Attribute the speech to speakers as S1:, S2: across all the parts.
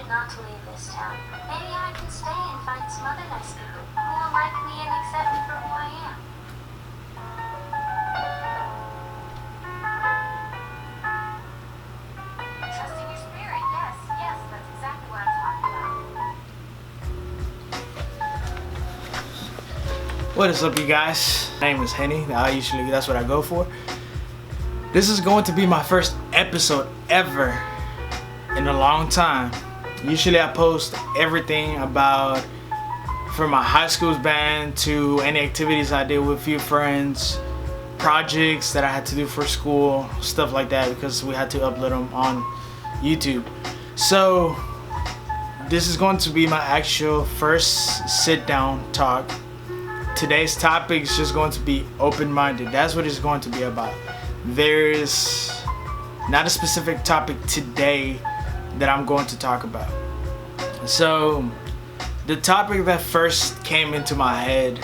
S1: decided not to leave this town. Maybe I can stay and find some other nice people who will like me and accept me for who I am. Trusting your spirit, yes, that's exactly what I'm talking about.
S2: What is up, you guys? My name is Henny. That's what I go for. This is going to be my first episode ever in a long time. Usually I post everything about from my high school's band to any activities I did with a few friends, projects that I had to do for school, stuff like that, because we had to upload them on YouTube. So this is going to be my actual first sit down talk. Today's topic is just going to be open-minded. That's what it's going to be about. There's not a specific topic today that I'm going to talk about. So the topic that first came into my head,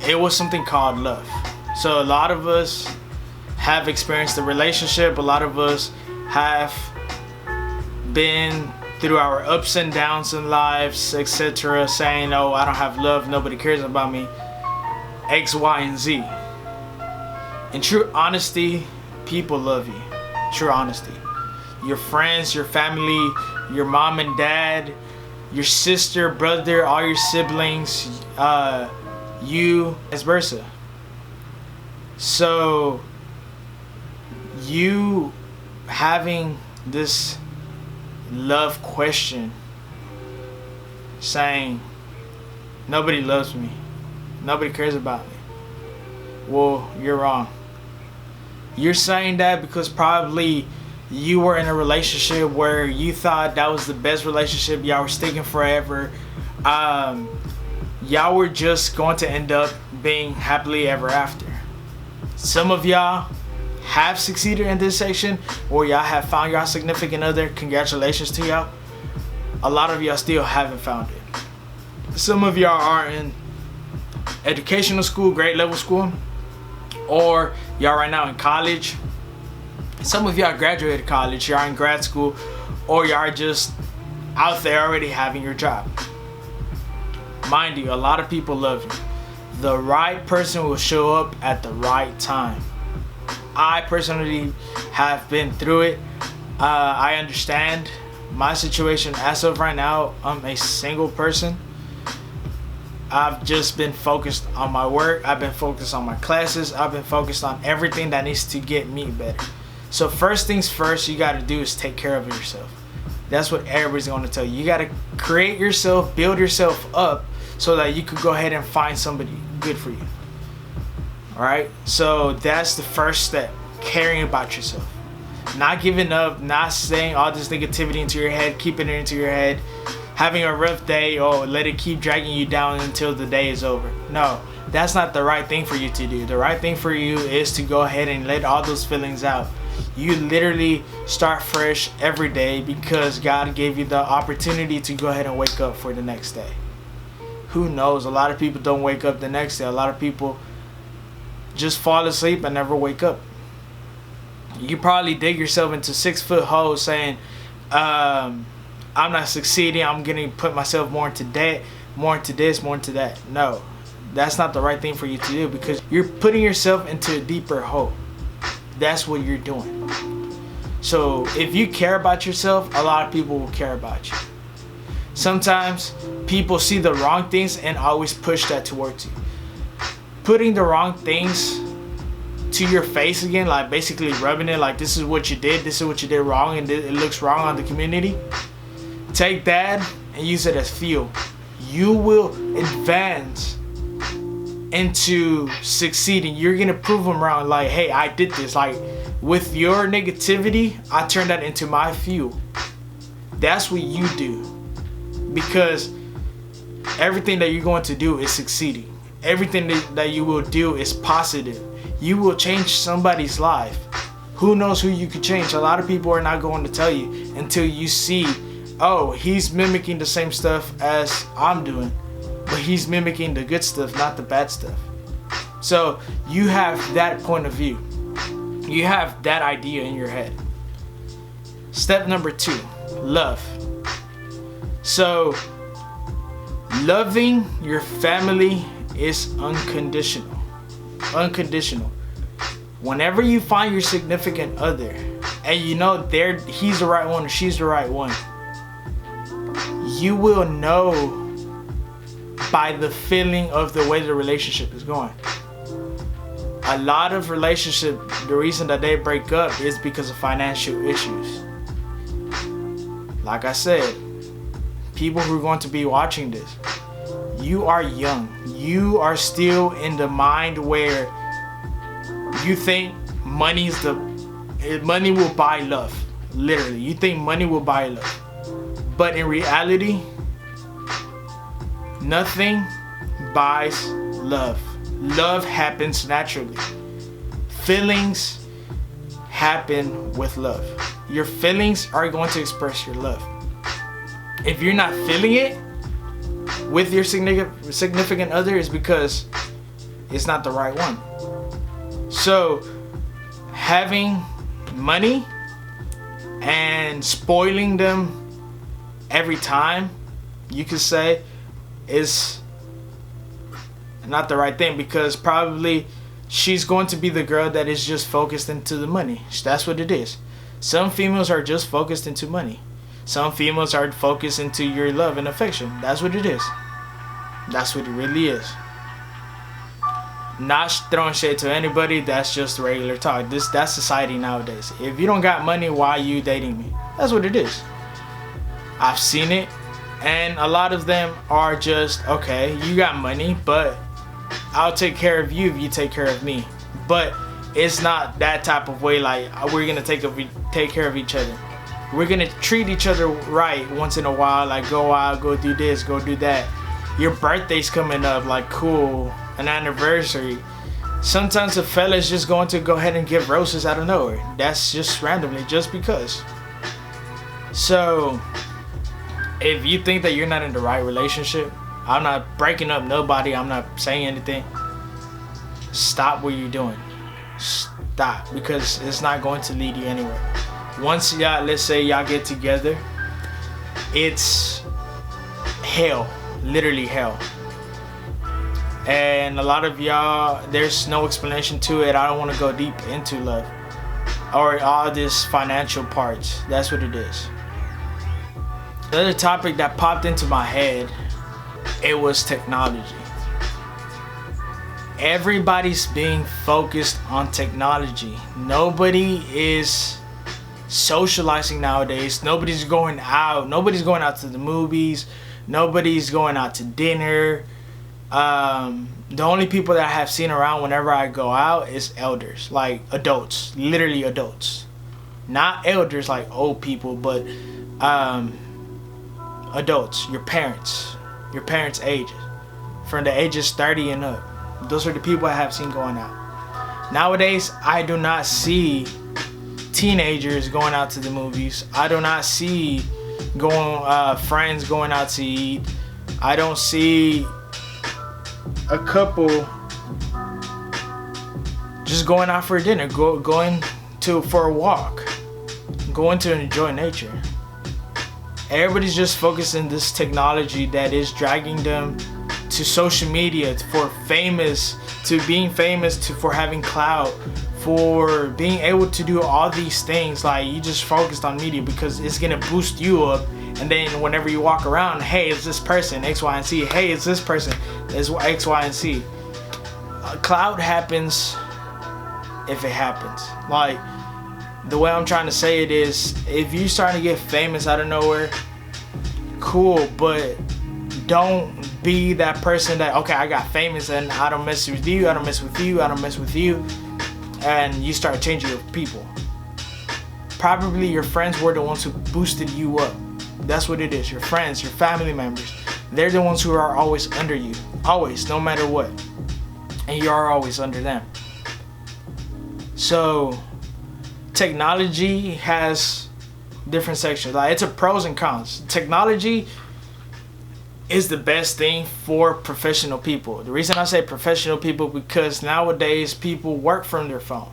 S2: it was something called love. So a lot of us have experienced a relationship. A lot of us have been through our ups and downs in lives, etc., saying, oh, I don't have love, nobody cares about me, X, Y, and Z. In true honesty, people love you. True honesty. Your friends, your family, your mom and dad, your sister, brother, all your siblings, you, vice versa. So you having this love question, saying nobody loves me, nobody cares about me, well, you're wrong. You're saying that because probably you were in a relationship where you thought that was the best relationship, y'all were sticking forever, y'all were just going to end up being happily ever after. Some of y'all have succeeded in this section, or y'all have found y'all significant other. Congratulations to y'all. A lot of y'all still haven't found it. Some of y'all are in educational school, grade level school, or y'all right now in college. Some of y'all graduated college, y'all in grad school, or y'all are just out there already having your job. Mind you, a lot of people love you. The right person will show up at the right time. I personally have been through it. I understand my situation. As of right now, I'm a single person. I've just been focused on my work. I've been focused on my classes. I've been focused on everything that needs to get me better. So first things first, you got to do is take care of yourself. That's what everybody's going to tell you. You got to create yourself, build yourself up so that you could go ahead and find somebody good for you. Alright, so that's the first step, caring about yourself. Not giving up, not saying all this negativity into your head, keeping it into your head, having a rough day, or let it keep dragging you down until the day is over. No, that's not the right thing for you to do. The right thing for you is to go ahead and let all those feelings out. You literally start fresh every day because God gave you the opportunity to go ahead and wake up for the next day. Who knows? A lot of people don't wake up the next day. A lot of people just fall asleep and never wake up. You probably dig yourself into 6-foot holes saying, I'm not succeeding, I'm gonna put myself more into debt, more into this, more into that. No, that's not the right thing for you to do, because you're putting yourself into a deeper hole. That's what you're doing. So if you care about yourself, a lot of people will care about you. Sometimes people see the wrong things and always push that towards you. Putting the wrong things to your face again, like basically rubbing it like this is what you did wrong, and it looks wrong on the community. Take that and use it as fuel. You will advance into succeeding. You're gonna prove them wrong, like, hey, I did this. Like with your negativity, I turned that into my fuel. That's what you do, because everything that you're going to do is succeeding. Everything that you will do is positive. You will change somebody's life. Who knows who you could change? A lot of people are not going to tell you until you see, oh, he's mimicking the same stuff as I'm doing, but he's mimicking the good stuff, not the bad stuff. So you have that point of view. You have that idea in your head. Step number 2, love. So loving your family is unconditional. Unconditional. Whenever you find your significant other and you know he's the right one or she's the right one, you will know by the feeling of the way the relationship is going. A lot of relationships, the reason that they break up is because of financial issues. Like I said, people who are going to be watching this, you are young. You are still in the mind where you think money will buy love. Literally, you think money will buy love. But in reality, nothing buys love. Love happens naturally. Feelings happen with love. Your feelings are going to express your love. If you're not feeling it with your significant other, it's because it's not the right one. So having money and spoiling them every time, you could say, is not the right thing, because probably she's going to be the girl that is just focused into the money. That's what it is. Some females are just focused into money. Some females are focused into your love and affection. That's what it is. That's what it really is. Not throwing shade to anybody. That's just regular talk. That's society nowadays. If you don't got money, why are you dating me? That's what it is. I've seen it, and a lot of them are just, okay, you got money, but I'll take care of you if you take care of me. But it's not that type of way, like we're gonna take care of each other. We're gonna treat each other right once in a while, like go out, go do this, go do that. Your birthday's coming up, like cool, an anniversary. Sometimes the fella's just going to go ahead and give roses out of nowhere. That's just randomly, just because. So if you think that you're not in the right relationship, I'm not breaking up nobody, I'm not saying anything. Stop what you're doing. Stop, because it's not going to lead you anywhere. Once y'all, let's say y'all get together, it's hell, literally hell. And a lot of y'all, there's no explanation to it. I don't want to go deep into love or all this financial parts. That's what it is. The other topic that popped into my head, it was technology. Everybody's being focused on technology. Nobody is socializing nowadays. Nobody's going out. Nobody's going out to the movies. Nobody's going out to dinner. The only people that I have seen around whenever I go out is elders, like adults, literally adults. Not elders like old people, but adults, your parents ages, from the ages 30 and up. Those are the people I have seen going out. Nowadays, I do not see teenagers going out to the movies. I do not see friends going out to eat. I don't see a couple just going out for dinner, going for a walk, going to enjoy nature. Everybody's just focusing this technology that is dragging them to social media, for being famous, for having clout, for being able to do all these things. Like, you just focused on media because it's gonna boost you up, and then whenever you walk around, hey, it's this person, X, Y, and Z. Hey, it's this person, it's X, Y, and Z. Clout happens if it happens. Like, the way I'm trying to say it is, if you starting to get famous out of nowhere, cool, but don't be that person that, okay, I got famous and I don't mess with you, I don't mess with you, I don't mess with you, and you start changing your people. Probably your friends were the ones who boosted you up. That's what it is. Your friends, your family members, they're the ones who are always under you, always, no matter what, and you are always under them. So technology has different sections. Like, it's a pros and cons. Technology is the best thing for professional people. The reason I say professional people, because nowadays people work from their phone.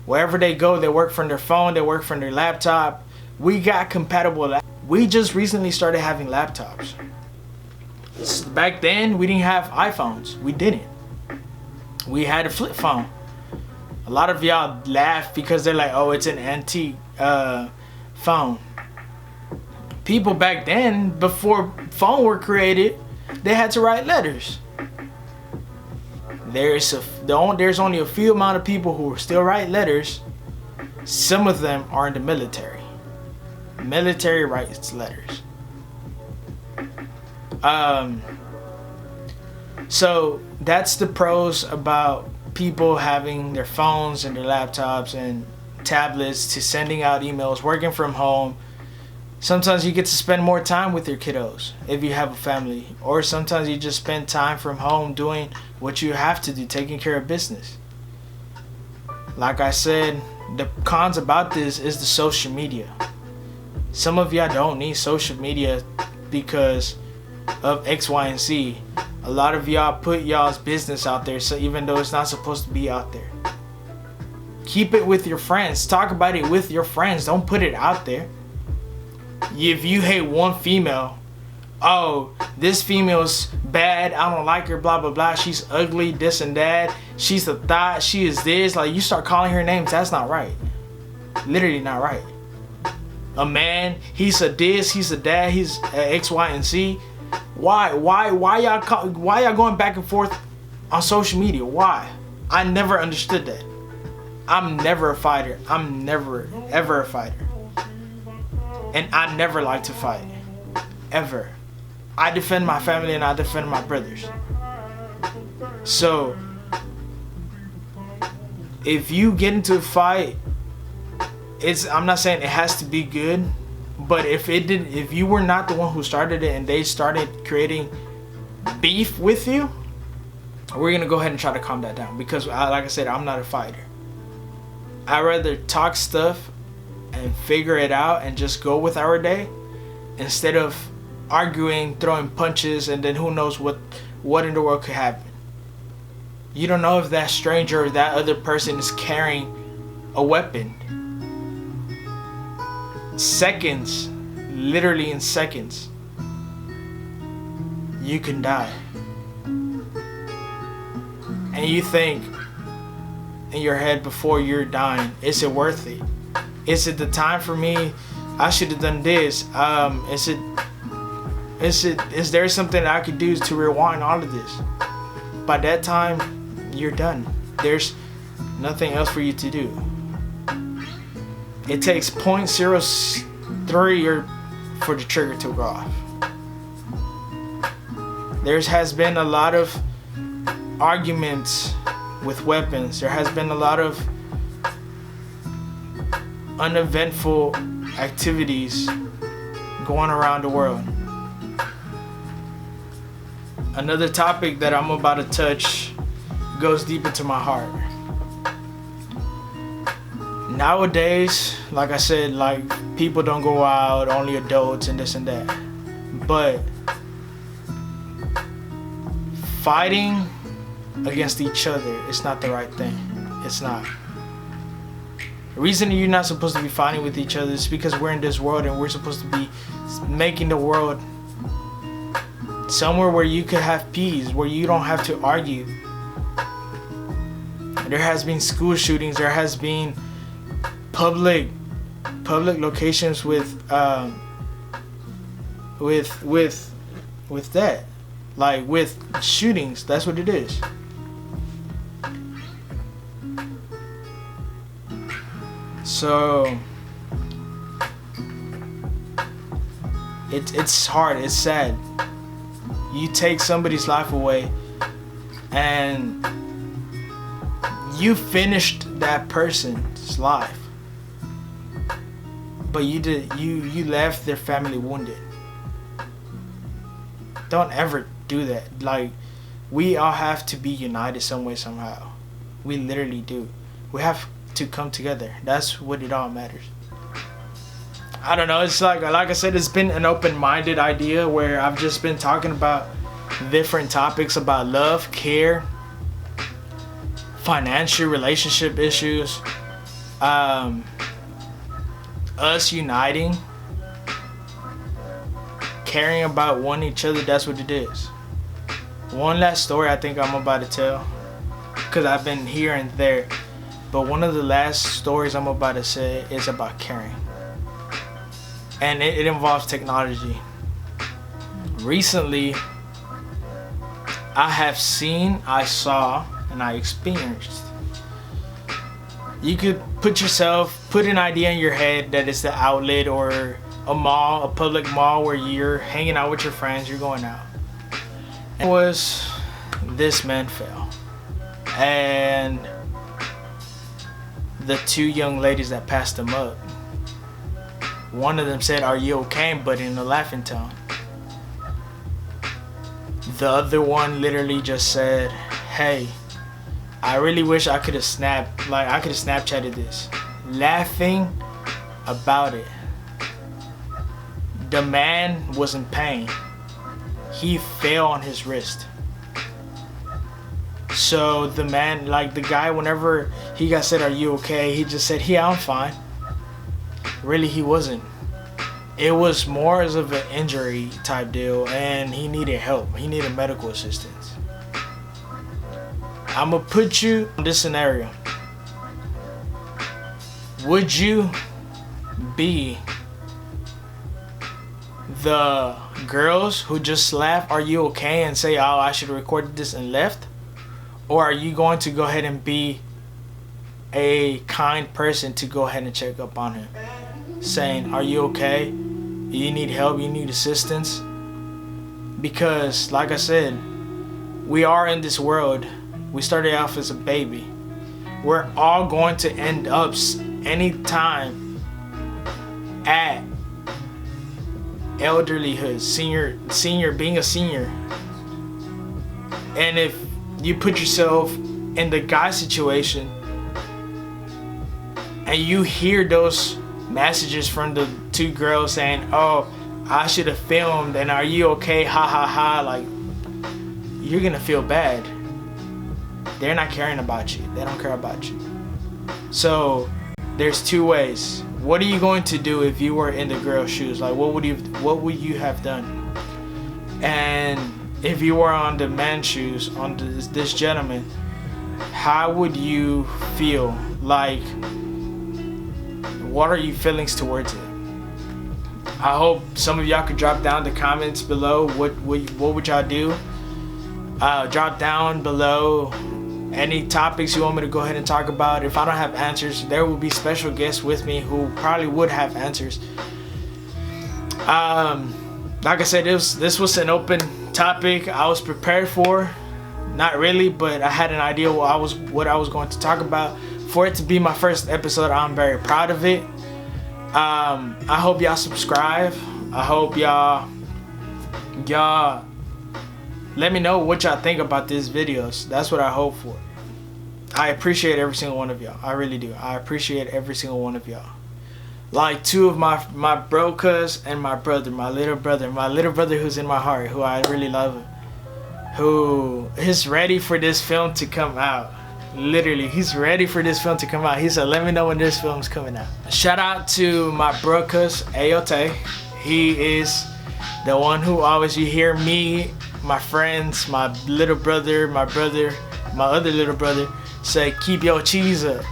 S2: Wherever they go, they work from their phone, they work from their laptop. We got compatible We just recently started having laptops. Back then, we didn't have iPhones. We didn't. We had a flip phone. A lot of y'all laugh because they're like, oh, it's an antique phone. People back then, before phones were created, they had to write letters. There's only a few amount of people who still write letters. Some of them are in the military. Military writes letters. So that's the pros about people having their phones and their laptops and tablets to sending out emails, working from home. Sometimes you get to spend more time with your kiddos if you have a family, or sometimes you just spend time from home doing what you have to do, taking care of business. Like I said, the cons about this is the social media. Some of y'all don't need social media because of X, Y, and Z. A lot of y'all put y'all's business out there, so even though it's not supposed to be out there. Keep it with your friends. Talk about it with your friends. Don't put it out there. If you hate one female, oh, this female's bad, I don't like her, blah blah blah, she's ugly, this and that, she's a thought, she is this, like you start calling her names, that's not right. Literally not right. A man, he's a this, he's a that, he's a X, Y, and Z. Why y'all going back and forth on social media? Why? I never understood that. I'm never a fighter. I'm never ever a fighter. And I never like to fight. Ever. I defend my family and I defend my brothers. So if you get into a fight, I'm not saying it has to be good, but if you were not the one who started it and they started creating beef with you, we're gonna go ahead and try to calm that down, because like I said, I'm not a fighter. I'd rather talk stuff and figure it out and just go with our day, instead of arguing, throwing punches, and then who knows what in the world could happen. You don't know if that stranger or that other person is carrying a weapon. Seconds, literally in seconds, you can die. And you think in your head before you're dying, is it worth it? Is it the time for me? I should have done this. Is there something that I could do to rewind all of this? By that time, you're done. There's nothing else for you to do. It takes 0.03 for the trigger to go off. There has been a lot of arguments with weapons. There has been a lot of uneventful activities going around the world. Another topic that I'm about to touch goes deep into my heart. Nowadays, like I said, like people don't go out, only adults and this and that. But fighting against each other is not the right thing. It's not. The reason you're not supposed to be fighting with each other is because we're in this world and we're supposed to be making the world somewhere where you could have peace, where you don't have to argue. There has been school shootings. There has been public locations with that, like with shootings. That's what it is. So it's hard. It's sad. You take somebody's life away and you finished that person's life, but you left their family wounded. Don't ever do that. Like, we all have to be united some way, somehow. We literally do. We have to come together. That's what it all matters. I don't know, it's like I said, it's been an open-minded idea where I've just been talking about different topics about love, care, financial relationship issues, us uniting, caring about one each other, that's what it is. One last story I think I'm about to tell, because I've been here and there, but one of the last stories I'm about to say is about caring. And it involves technology. Recently, I saw, and I experienced. You could put an idea in your head that it's the outlet or a mall, a public mall where you're hanging out with your friends, you're going out. And this man fell. And the two young ladies that passed him up, one of them said, "Are you okay?" but in a laughing tone. The other one literally just said, "Hey, I really wish I could have Snapchatted this." Laughing about it. The man was in pain. He fell on his wrist. So the man, the guy, whenever he got said, "Are you okay?" he just said, "Yeah, I'm fine." Really, he wasn't. It was more as of an injury type deal, and he needed help. He needed medical assistance. I'm gonna put you in this scenario. Would you be the girls who just laugh, "Are you okay?" and say, "Oh, I should have recorded this," and left? Or are you going to go ahead and be a kind person to go ahead and check up on him, saying, "Are you okay? You need help, you need assistance?" Because like I said, we are in this world. We started off as a baby. We're all going to end up anytime at elderlyhood, senior, being a senior. And if you put yourself in the guy situation and you hear those messages from the two girls saying, "Oh, I should have filmed," and "Are you okay? Ha ha ha," you're gonna feel bad. They're not caring about you. They don't care about you. So there's two ways. What are you going to do if you were in the girl's shoes? What would you have done? And if you were on the man's shoes, on this gentleman, how would you feel? What are your feelings towards it? I hope some of y'all could drop down the comments below. What would y'all do? Drop down below any topics you want me to go ahead and talk about. If I don't have answers, there will be special guests with me who probably would have answers. Like I said, this was an open topic I was prepared for. Not really, but I had an idea what I was going to talk about. For it to be my first episode, I'm very proud of it. I hope y'all subscribe. I hope y'all let me know what y'all think about these videos. That's what I hope for. I appreciate every single one of y'all. I really do. I appreciate every single one of y'all. Two of my bro cuz and my little brother who's in my heart, who I really love, who is ready for this film to come out. Literally, he's ready for this film to come out. He said, "Let me know when this film's coming out." Shout out to my bro cuz Ayote. He is the one who always, you hear me, my friends, my little brother, my other little brother say, "Keep your cheese up."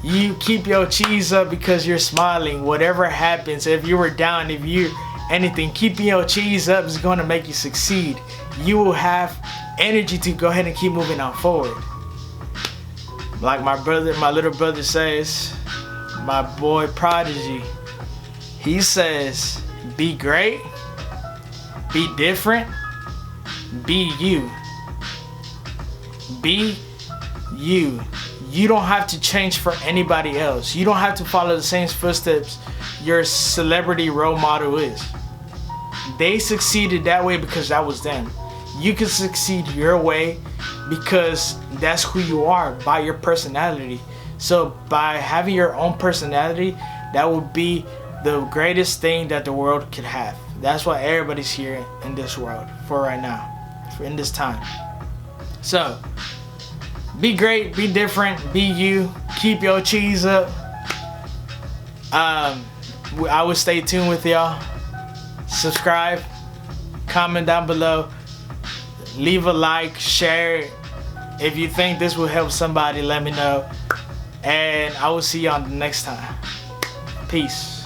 S2: You keep your cheese up because you're smiling. Whatever happens, if you were down, if you anything, keeping your cheese up is going to make you succeed. You will have energy to go ahead and keep moving on forward. Like my little brother says, my boy Prodigy, he says, "Be great, be different, be you." Be you. You don't have to change for anybody else. You don't have to follow the same footsteps your celebrity role model is. They succeeded that way because that was them. You can succeed your way because that's who you are, by your personality. So by having your own personality, that would be the greatest thing that the world could have. That's why everybody's here in this world for right now, in this time. So be great, be different, be you, keep your cheese up. I will stay tuned with y'all. subscribe, comment down below, leave a like, share it. If you think this will help somebody, let me know. And I will see you on the next time. Peace.